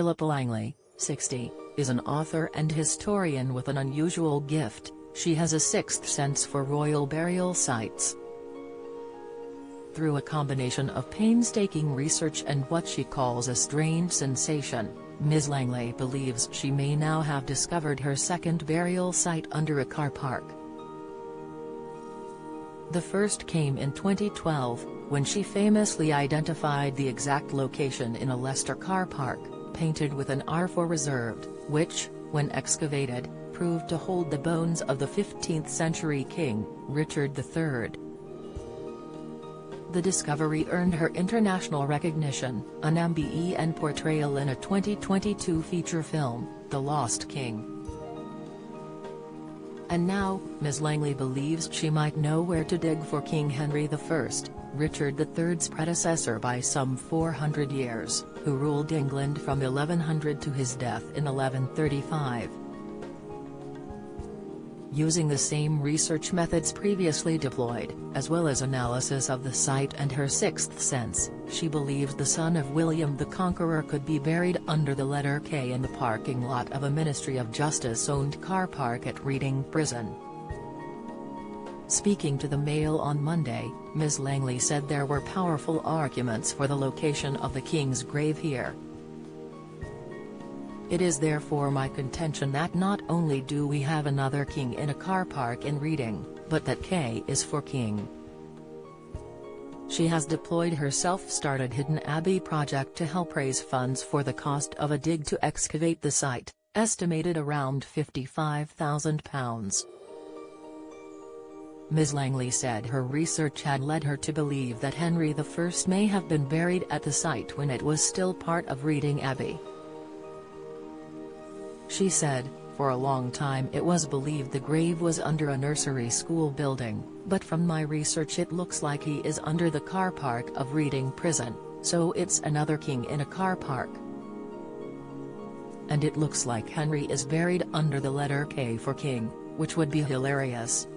Philip Langley, 60, is an author and historian with an unusual gift. She has a sixth sense for royal burial sites. Through a combination of painstaking research and what she calls a strange sensation, Ms. Langley believes she may now have discovered her second burial site under a car park. The first came in 2012, when she famously identified the exact location in a Leicester car park, painted with an R for reserved, which, when excavated, proved to hold the bones of the 15th-century king, Richard III. The discovery earned her international recognition, an MBE and portrayal in a 2022 feature film, The Lost King. And now, Ms. Langley believes she might know where to dig for King Henry I, Richard III's predecessor by some 400 years, who ruled England from 1100 to his death in 1135. Using the same research methods previously deployed, as well as analysis of the site and her sixth sense, she believes the son of William the Conqueror could be buried under the letter K in the parking lot of a Ministry of Justice-owned car park at Reading Prison. Speaking to the Mail on Monday, Ms. Langley said there were powerful arguments for the location of the king's grave here. It is therefore my contention that not only do we have another king in a car park in Reading, but that K is for king. She has deployed her self-started Hidden Abbey project to help raise funds for the cost of a dig to excavate the site, estimated around £55,000. Ms. Langley said her research had led her to believe that Henry I may have been buried at the site when it was still part of Reading Abbey. She said, for a long time it was believed the grave was under a nursery school building, but from my research it looks like he is under the car park of Reading Prison, so it's another king in a car park. And it looks like Henry is buried under the letter K for king, which would be hilarious.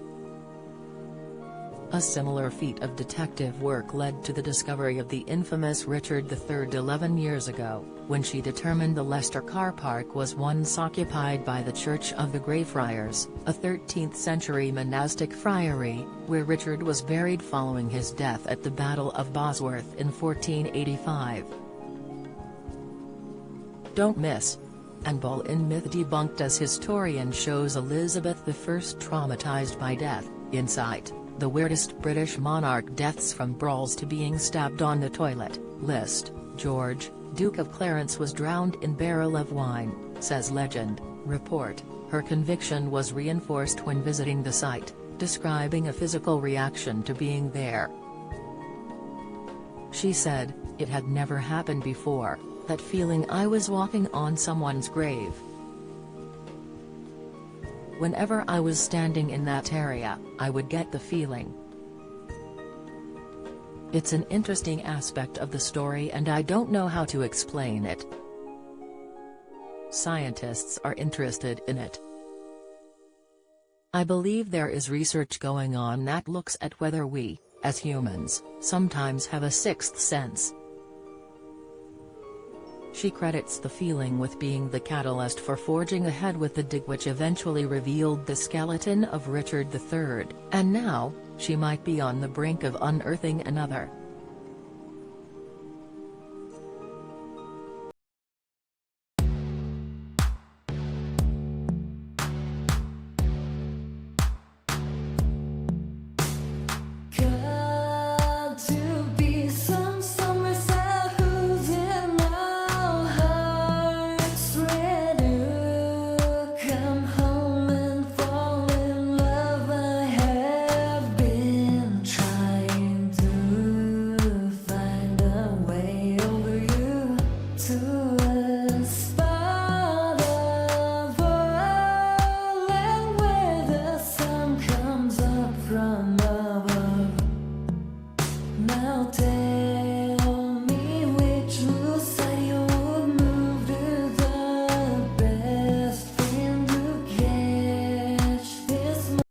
A similar feat of detective work led to the discovery of the infamous Richard III 11 years ago, when she determined the Leicester car park was once occupied by the Church of the Greyfriars, a 13th-century monastic friary, where Richard was buried following his death at the Battle of Bosworth in 1485. Don't miss. Anne Boleyn myth debunked as historian shows Elizabeth I traumatized by death, Insight. The weirdest British monarch deaths from brawls to being stabbed on the toilet, list. George, Duke of Clarence was drowned in barrel of wine, says legend. Report, her conviction was reinforced when visiting the site, describing a physical reaction to being there. She said, it had never happened before, that feeling I was walking on someone's grave. Whenever I was standing in that area, I would get the feeling. It's an interesting aspect of the story and I don't know how to explain it. Scientists are interested in it. I believe there is research going on that looks at whether we, as humans, sometimes have a sixth sense. She credits the feeling with being the catalyst for forging ahead with the dig, which eventually revealed the skeleton of Richard III, and now, she might be on the brink of unearthing another. Good.